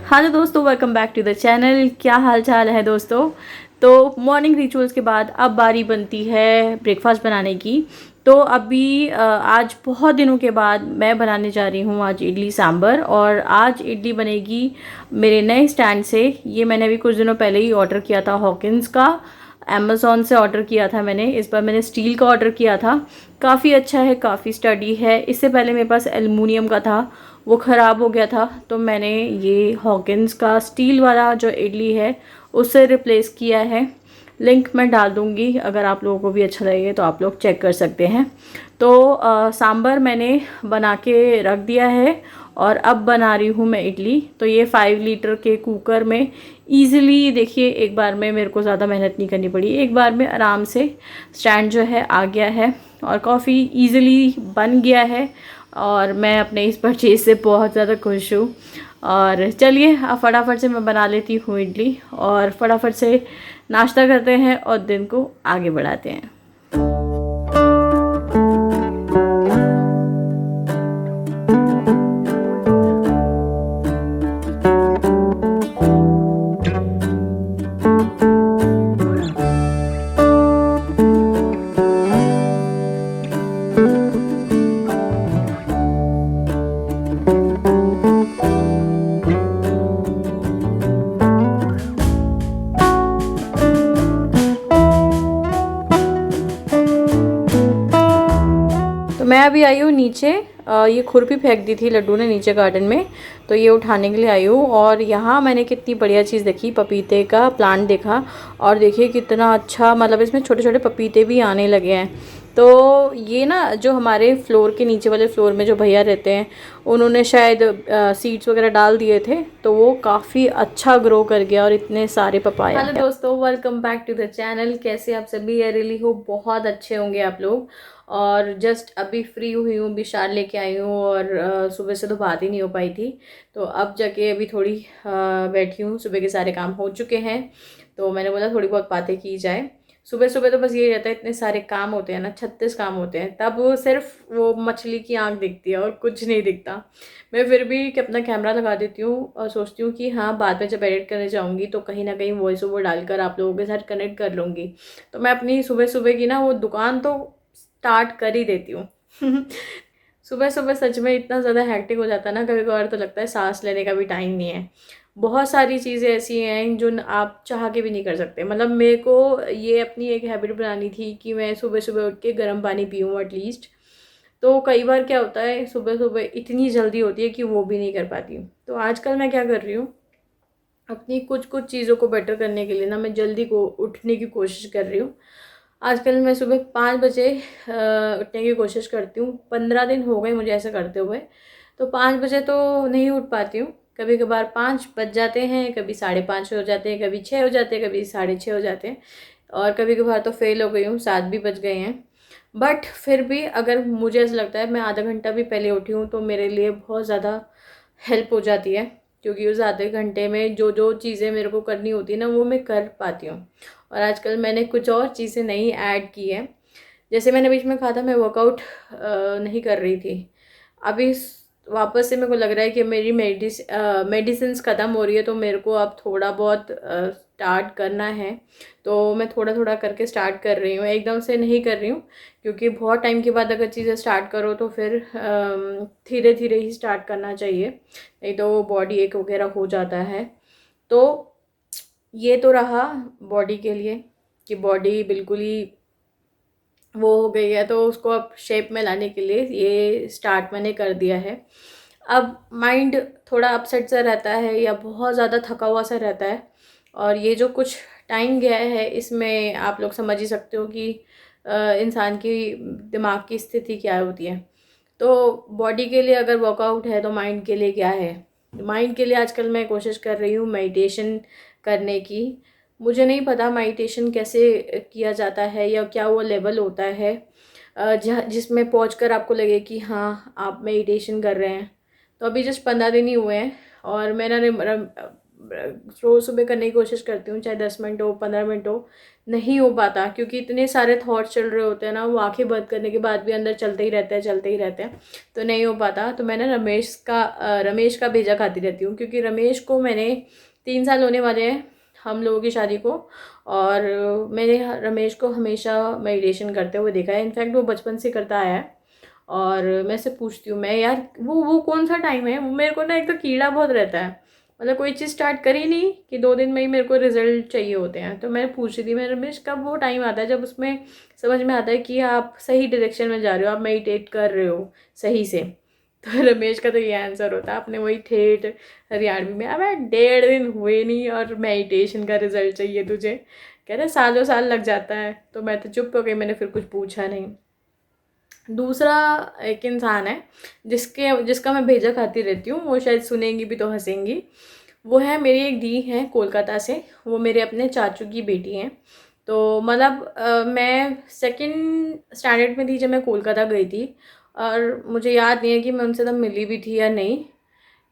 Hello दोस्तों, welcome back to the channel. क्या हाल चाल है दोस्तों। तो मॉर्निंग रिचुअल्स के बाद अब बारी बनती है ब्रेकफास्ट बनाने की। तो अभी आज बहुत दिनों के बाद मैं बनाने जा रही हूँ आज इडली सांभर। और आज इडली बनेगी मेरे नए स्टैंड से। ये मैंने अभी कुछ दिनों पहले ही ऑर्डर किया था हॉकिंस का। अमेज़ॉन से ऑर्डर किया था मैंने। इस बार मैंने स्टील का ऑर्डर किया था। काफ़ी अच्छा है, काफ़ी स्टडी है। इससे पहले मेरे पास एलुमिनियम का था, वो ख़राब हो गया था। तो मैंने ये हॉकिंस का स्टील वाला जो इडली है उससे रिप्लेस किया है। लिंक मैं डाल दूँगी, अगर आप लोगों को भी अच्छा लगे तो आप लोग चेक कर सकते हैं। तो सांभर मैंने बना के रख दिया है और अब बना रही हूँ मैं इडली। तो ये 5 लीटर के कुकर में ईज़िली, देखिए एक बार में मेरे को ज़्यादा मेहनत नहीं करनी पड़ी, एक बार में आराम से स्टैंड जो है आ गया है और काफ़ी ईज़िली बन गया है। और मैं अपने इस परचेज़ से बहुत ज़्यादा खुश हूँ। और चलिए अब फटाफट से मैं बना लेती हूँ इडली और फटाफट से नाश्ता करते हैं और दिन को आगे बढ़ाते हैं। तो मैं अभी आई हूँ नीचे। ये खुरपी फेंक दी थी लड्डू ने नीचे गार्डन में, तो ये उठाने के लिए आई हूँ। और यहाँ मैंने कितनी बढ़िया चीज़ देखी, पपीते का प्लांट देखा। और देखिए कितना अच्छा, मतलब इसमें छोटे छोटे पपीते भी आने लगे हैं। तो ये ना जो हमारे फ्लोर के नीचे वाले फ्लोर में जो भैया रहते हैं, उन्होंने शायद सीड्स वगैरह डाल दिए थे, तो वो काफ़ी अच्छा ग्रो कर गया और इतने सारे पपाया। हेलो दोस्तों, welcome back to the channel. कैसे आप सभी? आई रियली होप बहुत अच्छे होंगे आप लोग। और जस्ट अभी फ्री हुई हूँ, विशाल लेके आई हूँ। और सुबह से तो बात ही नहीं हो पाई थी, तो अब जाके अभी थोड़ी बैठी हूँ। सुबह के सारे काम हो चुके हैं, तो मैंने बोला थोड़ी बहुत बातें की जाए। सुबह सुबह तो बस यही रहता है, इतने सारे काम होते हैं ना, 36 काम होते हैं, तब वो सिर्फ वो मछली की आंख दिखती है और कुछ नहीं दिखता। मैं फिर भी कि अपना कैमरा लगा देती हूँ और सोचती हूँ कि हाँ, बाद में जब एडिट करने जाऊँगी तो कहीं ना कहीं वॉइस ओवर डालकर आप लोगों के साथ कनेक्ट कर लूँगी। तो मैं अपनी सुबह सुबह की ना वो दुकान तो स्टार्ट कर ही देती हूँ। सुबह सुबह सच में इतना ज़्यादा हैक्टिक हो जाता है ना, कभी कभार तो लगता है सांस लेने का भी टाइम नहीं है। बहुत सारी चीज़ें ऐसी हैं जो आप चाह के भी नहीं कर सकते। मतलब मेरे को ये अपनी एक हैबिट बनानी थी कि मैं सुबह सुबह उठ के गर्म पानी पीऊँ एटलीस्ट। तो कई बार क्या होता है, सुबह सुबह इतनी जल्दी होती है कि वो भी नहीं कर पाती हूँ। तो आजकल मैं क्या कर रही हूँ, अपनी कुछ कुछ चीज़ों को बेटर करने के लिए ना मैं जल्दी को उठने की कोशिश कर रही हूँ। आजकल मैं सुबह 5 बजे उठने की कोशिश करती हूँ। 15 दिन हो गए मुझे ऐसा करते हुए। तो 5 बजे तो नहीं उठ पाती हूँ, कभी कभार 5 बज जाते हैं, कभी 5:30 हो जाते हैं, कभी 6 हो जाते हैं, कभी 6:30 हो जाते हैं। और कभी कभार तो फेल हो गई हूँ, 7 भी बज गए हैं। बट फिर भी अगर मुझे ऐसा लगता है मैं आधा घंटा भी पहले उठी हूँ तो मेरे लिए बहुत ज़्यादा हेल्प हो जाती है, क्योंकि उस आधे घंटे में जो जो चीज़ें मेरे को करनी होती है ना, वो मैं कर पाती हूँ। और आजकल मैंने कुछ और चीज़ें नई ऐड की है। जैसे मैंने बीच में कहा था मैं वर्कआउट नहीं कर रही थी। अभी वापस से मेरे को लग रहा है कि मेरी मेडिसिन्स ख़त्म हो रही है, तो मेरे को अब थोड़ा बहुत स्टार्ट करना है। तो मैं थोड़ा थोड़ा करके स्टार्ट कर रही हूँ, एकदम से नहीं कर रही हूँ। क्योंकि बहुत टाइम के बाद अगर चीज़ें स्टार्ट करो तो फिर धीरे धीरे ही स्टार्ट करना चाहिए, नहीं तो बॉडी एक वगैरह हो जाता है। तो ये तो रहा बॉडी के लिए कि बॉडी बिल्कुल ही वो हो गई है, तो उसको अब शेप में लाने के लिए ये स्टार्ट मैंने कर दिया है। अब माइंड थोड़ा अपसेट सा रहता है या बहुत ज़्यादा थका हुआ सा रहता है, और ये जो कुछ टाइम गया है इसमें आप लोग समझ ही सकते हो कि इंसान की दिमाग की स्थिति क्या होती है। तो बॉडी के लिए अगर वर्कआउट है तो माइंड के लिए क्या है। माइंड के लिए आजकल मैं कोशिश कर रही हूँ मेडिटेशन करने की। मुझे नहीं पता मेडिटेशन कैसे किया जाता है या क्या वो लेवल होता है जिसमें पहुंचकर आपको लगे कि हाँ आप मेडिटेशन कर रहे हैं। तो अभी जस्ट 15 दिन ही हुए हैं और मैंने रोज़ सुबह करने की कोशिश करती हूँ, चाहे 10 मिनट हो 15 मिनट हो, नहीं हो पाता क्योंकि इतने सारे थॉट्स चल रहे होते हैं ना, वो आंखें बंद करने के बाद भी अंदर चलते ही रहते हैं चलते ही रहते हैं, तो नहीं हो पाता। तो मैंने रमेश का भेजा खाती रहती हूँ, क्योंकि रमेश को मैंने 3 साल होने वाले हैं हम लोगों की शादी को, और मैंने रमेश को हमेशा मेडिटेशन करते हुए देखा है। इनफैक्ट वो बचपन से करता आया है, और मैं से पूछती हूँ, मैं यार वो कौन सा टाइम है, वो मेरे को ना एक तो कीड़ा बहुत रहता है, मतलब कोई चीज़ स्टार्ट करी नहीं कि 2 दिन में ही मेरे को रिजल्ट चाहिए होते हैं। तो मैं पूछ रही थी, मैं रमेश कब वो टाइम आता है जब उसमें समझ में आता है कि आप सही डायरेक्शन में जा रहे हो, आप मेडिटेट कर रहे हो सही से। तो रमेश का तो ये आंसर होता है, आपने वही ठेठ हरियाणवी में, अब 1.5 दिन हुए नहीं और मेडिटेशन का रिजल्ट चाहिए तुझे, कह रहे सालों साल लग जाता है। तो मैं तो चुप हो गई, मैंने फिर कुछ पूछा नहीं। दूसरा एक इंसान है जिसका मैं भेजा खाती रहती हूँ, वो शायद सुनेंगी भी तो हंसेंगी। वो है मेरी एक दी है कोलकाता से, वो मेरे अपने चाचू की बेटी हैं। तो मतलब मैं सेकंड स्टैंडर्ड में थी जब मैं कोलकाता गई थी, और मुझे याद नहीं है कि मैं उनसे तब मिली भी थी या नहीं,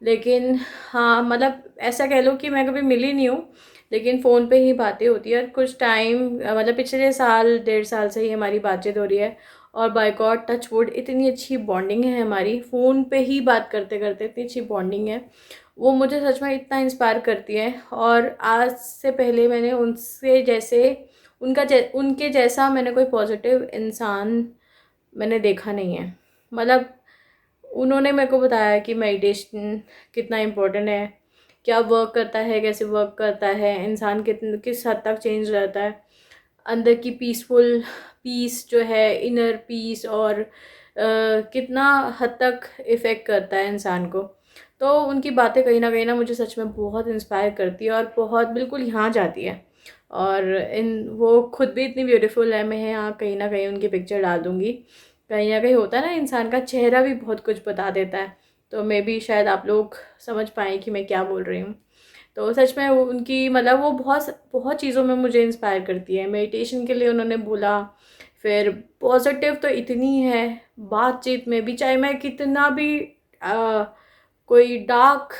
लेकिन हाँ मतलब ऐसा कह लो कि मैं कभी मिली नहीं हूँ, लेकिन फ़ोन पे ही बातें होती है। और कुछ टाइम मतलब पिछले साल 1.5 साल से ही हमारी बातचीत हो रही है, और बाय गॉड टच वुड इतनी अच्छी बॉन्डिंग है हमारी, फ़ोन पे ही बात करते करते इतनी अच्छी बॉन्डिंग है। वो मुझे सच में इतना इंस्पायर करती है, और आज से पहले मैंने उनके जैसा मैंने कोई पॉजिटिव इंसान मैंने देखा नहीं है। मतलब उन्होंने मेरे को बताया कि मेडिटेशन कितना इम्पोर्टेंट है, क्या वर्क करता है, कैसे वर्क करता है, इंसान किस हद तक चेंज रहता है, अंदर की पीस जो है, इनर पीस, और कितना हद तक इफ़ेक्ट करता है इंसान को। तो उनकी बातें कहीं ना मुझे सच में बहुत इंस्पायर करती है, और बहुत बिल्कुल यहाँ जाती है। और वो खुद भी इतनी ब्यूटीफुल है, मैं यहाँ कहीं ना कहीं उनकी पिक्चर डाल दूँगी। कहीं ना कहीं होता है ना, इंसान का चेहरा भी बहुत कुछ बता देता है, तो मे भी शायद आप लोग समझ पाएँ कि मैं क्या बोल रही हूँ। तो सच में उनकी मतलब वो बहुत बहुत चीज़ों में मुझे इंस्पायर करती है। मेडिटेशन के लिए उन्होंने बोला, फिर पॉजिटिव तो इतनी है बातचीत में भी, चाहे मैं कितना भी कोई डार्क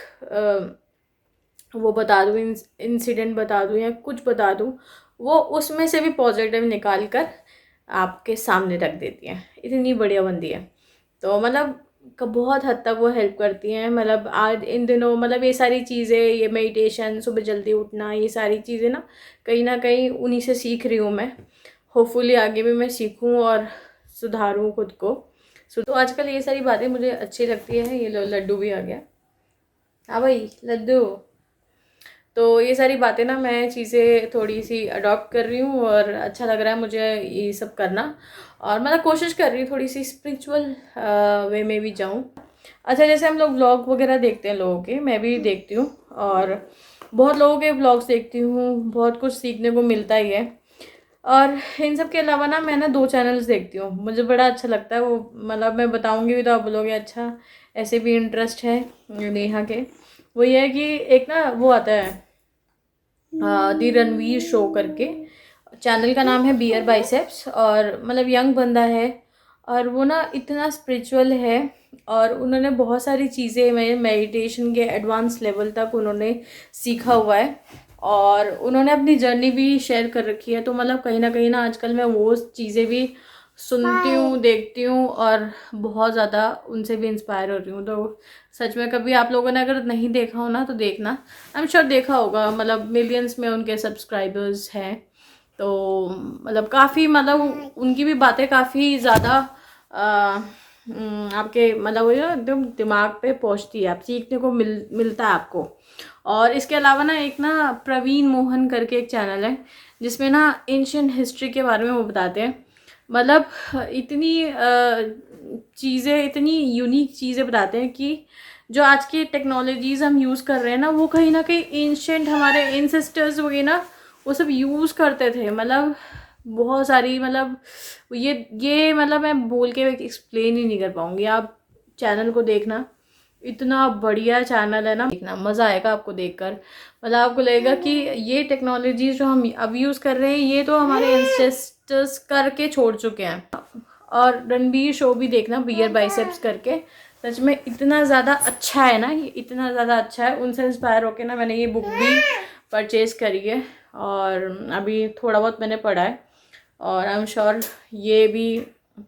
वो बता दूँ, इंसिडेंट बता दूँ या कुछ बता दूँ, वो उसमें से भी पॉजिटिव निकाल कर आपके सामने रख देती हैं, इतनी बढ़िया बंदी है। तो मतलब बहुत हद तक वो हेल्प करती हैं। मतलब आज इन दिनों मतलब ये सारी चीज़ें, ये मेडिटेशन, सुबह जल्दी उठना, ये सारी चीज़ें ना कहीं उन्हीं से सीख रही हूँ मैं। होपफुली आगे भी मैं सीखूँ और सुधारूँ खुद को। तो आजकल ये सारी बातें मुझे अच्छी लगती है। ये लो लड्डू भी आ गया, हाँ भाई लड्डू। तो ये सारी बातें ना मैं चीज़ें थोड़ी सी अडॉप्ट कर रही हूँ, और अच्छा लग रहा है मुझे ये सब करना, और मतलब कोशिश कर रही हूँ थोड़ी सी स्पिरिचुअल वे में भी जाऊँ। अच्छा, जैसे हम लोग व्लॉग वगैरह देखते हैं लोगों के, मैं भी देखती हूँ, और बहुत लोगों के व्लॉग्स देखती हूँ, बहुत कुछ सीखने को मिलता ही है। और इन सब के अलावा ना मैं ना 2 चैनल्स देखती हूँ, मुझे बड़ा अच्छा लगता है वो, मतलब मैं बताऊँगी भी तो आप बोलोगे अच्छा ऐसे भी इंटरेस्ट है नेहा के। वो ये है कि एक ना वो आता है दी रणवीर शो करके, चैनल का नाम है बियर बाइसेप्स, और मतलब यंग बंदा है, और वो ना इतना स्पिरिचुअल है, और उन्होंने बहुत सारी चीज़ें मेडिटेशन के एडवांस लेवल तक उन्होंने सीखा हुआ है, और उन्होंने अपनी जर्नी भी शेयर कर रखी है। तो मतलब कहीं ना आजकल मैं वो चीज़ें भी सुनती हूँ, देखती हूँ, और बहुत ज़्यादा उनसे भी इंस्पायर हो रही हूँ। तो सच में कभी आप लोगों ने अगर नहीं देखा हो ना तो देखना, आई एम श्योर देखा होगा, मतलब मिलियंस में उनके सब्सक्राइबर्स हैं। तो मतलब काफ़ी मतलब उनकी भी बातें काफ़ी ज़्यादा आपके मतलब वो एकदम दिमाग पे पहुंचती है, आप सीखने को मिलता है आपको। और इसके अलावा ना एक ना प्रवीण मोहन करके एक चैनल है, जिसमें ना एंशिएंट हिस्ट्री के बारे में वो बताते हैं। मतलब इतनी चीज़ें, इतनी यूनिक चीज़ें बताते हैं कि जो आज की टेक्नोलॉजीज़ हम यूज़ कर रहे हैं ना, वो कहीं ना कहीं एंशिएंट हमारे एंसेस्टर्स वगैरह ना वो सब यूज़ करते थे। मतलब बहुत सारी मतलब ये मतलब मैं बोल के एक्सप्लेन ही नहीं कर पाऊँगी। आप चैनल को देखना, इतना बढ़िया चैनल है ना, देखना मज़ा आएगा आपको देखकर। मतलब आपको लगेगा कि ये टेक्नोलॉजी जो हम अब यूज़ कर रहे हैं ये तो हमारे एंसेस्टर्स करके छोड़ चुके हैं। और रणबीर शो भी देखना, बियर बाइसेप्स करके, सच में इतना ज़्यादा अच्छा है ना, ये इतना ज़्यादा अच्छा है। उनसे इंस्पायर होकर ना मैंने ये बुक भी परचेज़ करी है और अभी थोड़ा बहुत मैंने पढ़ा है और आई एम श्योर ये भी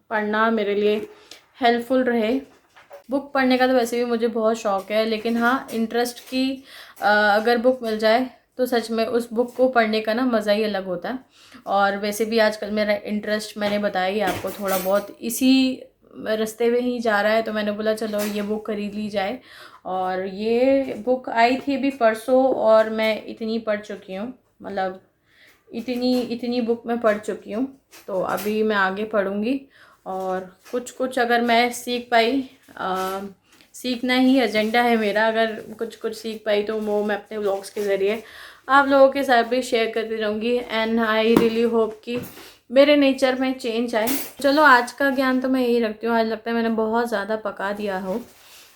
पढ़ना मेरे लिए हेल्पफुल रहे। बुक पढ़ने का तो वैसे भी मुझे बहुत शौक़ है, लेकिन हाँ इंटरेस्ट की अगर बुक मिल जाए तो सच में उस बुक को पढ़ने का ना मज़ा ही अलग होता है। और वैसे भी आजकल मेरा इंटरेस्ट मैंने बताया ही आपको थोड़ा बहुत इसी रास्ते में ही जा रहा है, तो मैंने बोला चलो ये बुक खरीद ली जाए। और ये बुक आई थी अभी परसों और मैं इतनी पढ़ चुकी हूँ, मतलब इतनी बुक मैं पढ़ चुकी हूँ। तो अभी मैं आगे पढ़ूँगी और कुछ अगर मैं सीख पाई, सीखना ही एजेंडा है मेरा, अगर कुछ सीख पाई तो वो मैं अपने व्लॉग्स के ज़रिए आप लोगों के साथ भी शेयर करती रहूँगी। एंड आई रियली होप कि मेरे नेचर में चेंज आए। चलो आज का ज्ञान तो मैं यही रखती हूँ, आज लगता है मैंने बहुत ज़्यादा पका दिया हो।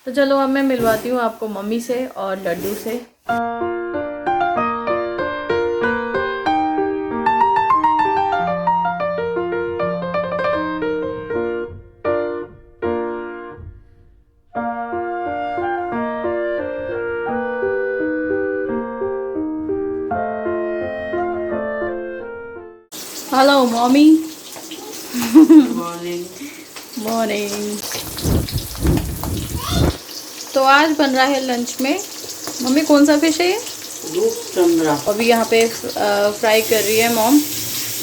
तो चलो अब मैं मिलवाती हूँ आपको मम्मी से और लड्डू से। Hello mummy. मॉर्निंग। तो आज बन रहा है लंच में, मम्मी कौन सा फिश है ये? रूपचंद्रा। अभी यहाँ पे फ्राई कर रही है मॉम,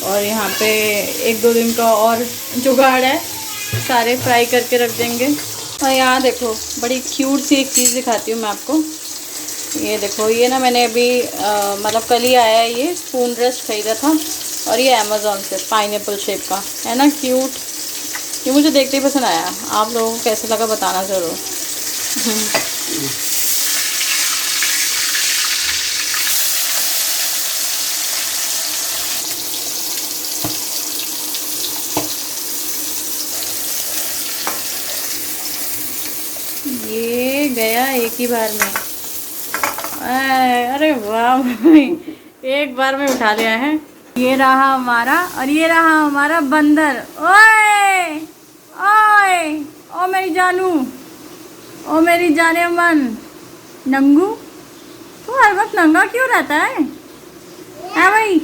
और यहाँ पे 1-2 दिन का और जुगाड़ है, सारे फ्राई करके रख देंगे। और यहाँ देखो बड़ी क्यूट सी एक चीज़ दिखाती हूँ मैं आपको। ये देखो, ये ना मैंने अभी मतलब कल ही आया है, ये स्पून रेस्ट खरीदा था और ये अमेज़ॉन से पाइनएप्पल शेप का है ना, क्यूट। ये मुझे देखते ही पसंद आया। आप लोगों को कैसे लगा बताना ज़रूर। ये गया एक ही बार में। अरे वाह मम्मी, एक बार में उठा लिया है। ये रहा हमारा और ये रहा हमारा बंदर। ओए ओए ओ मेरी जानू, ओ मेरी जाने मन। नंगू, तू हर वक्त नंगा क्यों रहता है भाई?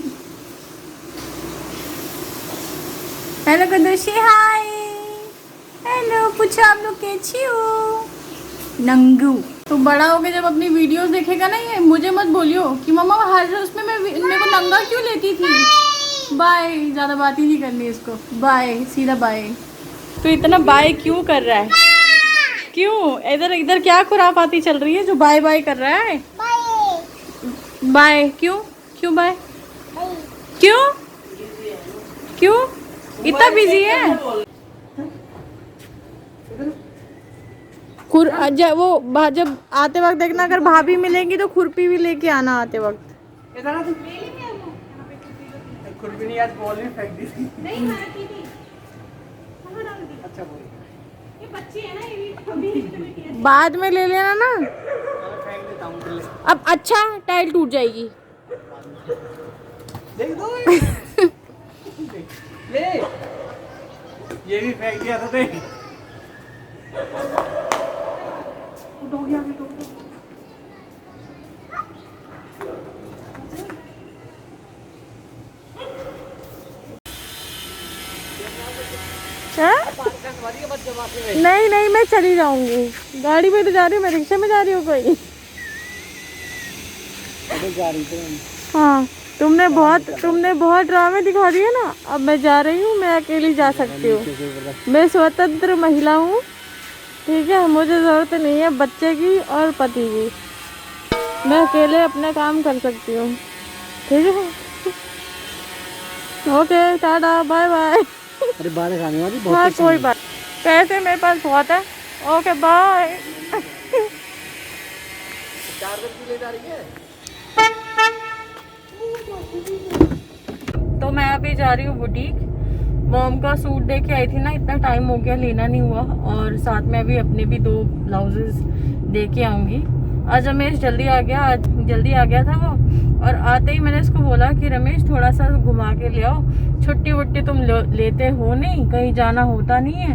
हेलो कदोशी, हाय हेलो, पूछो आप लोग कैसी हो? नंगू तो बड़ा हो के जब अपनी वीडियोस देखेगा ना, ये मुझे मत बोलियो कि मम्मा हर उसमें मैं मेरे को नंगा क्यों लेती थी। बाय, ज़्यादा बात ही नहीं करनी इसको, बाय, सीधा बाय। तो इतना बाय क्यों कर रहा है? क्यों इधर इधर क्या खुराफाती चल रही है जो बाय बाय कर रहा है? बाय क्यों? क्यों बाय? क्यों क्यों इतना बिजी है? जब आते वक्त देखना, अगर भाभी मिलेंगी तो खुरपी भी लेके आना आते वक्त। खुरपी नहीं, आज बॉल में फेंक दी थी। नहीं मारती थी। अच्छा ये बच्चे हैं ना, ये भी बाद में ले लेना ना। फेंक देता हूं। अब अच्छा टाइल टूट जाएगी। देख दो। ले, ये भी फेंक दिया था। देख नहीं मैं चली जाऊंगी, गाड़ी में तो जा रही हूँ, मैं रिक्शा में जा रही हूँ कोई। हाँ तुमने बहुत ड्रामे दिखा दिए ना, अब मैं जा रही हूँ, मैं अकेली जा सकती हूँ, मैं स्वतंत्र महिला हूँ, ठीक है। मुझे ज़रूरत नहीं है बच्चे की और पति की, मैं अकेले अपने काम कर सकती हूँ, ठीक है। Okay tata bye bye. अरे बाहर खाने वाली बहुत। हाँ कोई बात, पैसे मेरे पास बहुत है। Okay bye. चार्जर भी ले जा रही है। तो मैं अभी जा रही हूँ बुटीक, मॉम का सूट देख के आई थी ना, इतना टाइम हो गया लेना नहीं हुआ, और साथ में अभी अपने भी 2 ब्लाउजेस दे के आऊँगी। आज रमेश जल्दी आ गया था वो, और आते ही मैंने इसको बोला कि रमेश थोड़ा सा घुमा के ले आओ, छुट्टी वुट्टी तुम लेते हो नहीं, कहीं जाना होता नहीं है,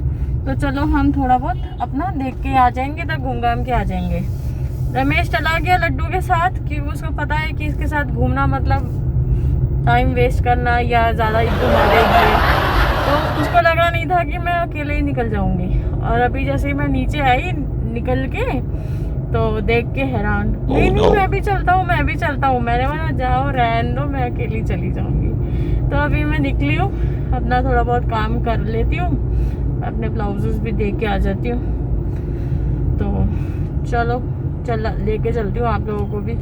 तो चलो हम थोड़ा बहुत अपना देख के आ जाएंगे, तो घूम घाम के आ जाएंगे। रमेश चला गया लड्डू के साथ, क्योंकि उसको पता है कि इसके साथ घूमना मतलब टाइम वेस्ट करना या ज़्यादा इधर मारेगी, तो उसको लगा नहीं था कि मैं अकेले ही निकल जाऊंगी। और अभी जैसे ही मैं नीचे आई निकल के, तो देख के हैरान, नहीं नहीं मैं भी चलता हूँ, मैं भी चलता हूँ। मैंने बोला जाओ रहने दो, मैं अकेली चली जाऊंगी। तो अभी मैं निकली हूँ, अपना थोड़ा बहुत काम कर लेती हूँ, अपने ब्लाउजेस भी देख के आ जाती हूँ। तो चलो लेके चलती हूँ आप लोगों को भी।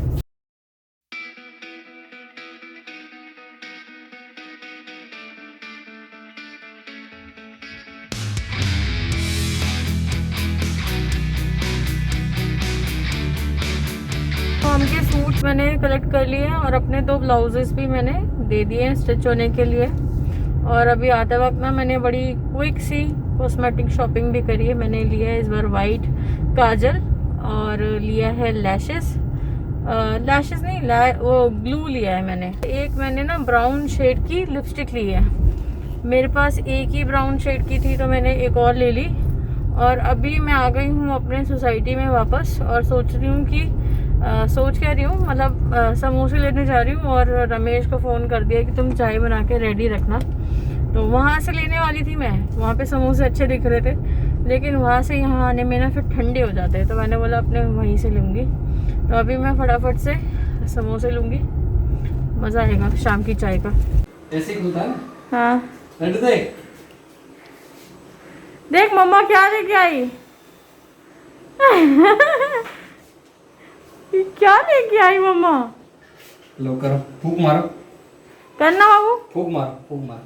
उनके सूट मैंने कलेक्ट कर लिए और अपने 2 ब्लाउजेस भी मैंने दे दिए हैं स्टिच होने के लिए। और अभी आते वक्त ना मैंने बड़ी क्विक सी कॉस्मेटिक शॉपिंग भी करी है। मैंने लिया है इस बार वाइट काजल और लिया है लैशेस नहीं, वो ग्लू लिया है मैंने। एक मैंने ना ब्राउन शेड की लिपस्टिक ली है। मेरे पास एक ही ब्राउन शेड की थी, तो मैंने एक और ले ली। और अभी मैं आ गई हूँ अपने सोसाइटी में वापस, और सोच रही हूँ कि सोच कह रही हूँ मतलब समोसे लेने जा रही हूँ। और रमेश को फ़ोन कर दिया कि तुम चाय बना के रेडी रखना। तो वहाँ से लेने वाली थी मैं, वहाँ पे समोसे अच्छे दिख रहे थे, लेकिन वहाँ से यहाँ आने में ना फिर ठंडे हो जाते हैं, तो मैंने बोला अपने वहीं से लूँगी। तो अभी मैं फटाफट से समोसे लूँगी, मज़ा आएगा शाम की चाय का। ऐसे ही होता है। हाँ देख मम्मा क्या लेके आई। क्या लेके आई मम्मा? लो करो, फूक मारो, करना बाबू, फूक मारो, फूक मार,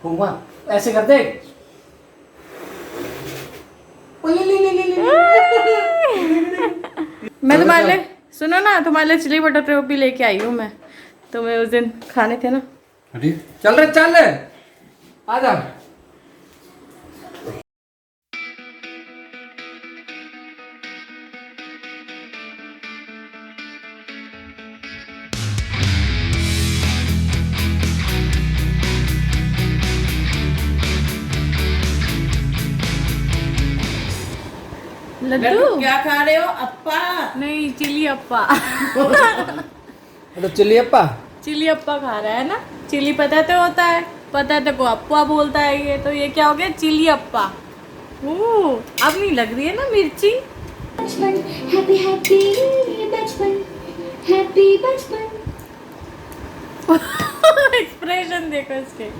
फूक मार, ऐसे करते। मैं तुम्हारे लिए, सुनो ना, तुम्हारे लिए चिली बटर भी लेके आई हूँ मैं, तुम्हें उस दिन खाने थे ना। चल रहे आजा। लड्डू क्या खा रहे हो? अप्पा? नहीं, चिली अप्पा। तो चिल्ली अप्पा, चिली अप्पा खा रहा है ना। चिली पताते होता है, पताते को अप्पा बोलता है ये, तो ये क्या हो गया, चिली अप्पा। अब नहीं लग रही है ना मिर्ची। बचपन हैप्पी हैप्पी बचपन, हैप्पी बचपन। एक्सप्रेशन देखो इसके।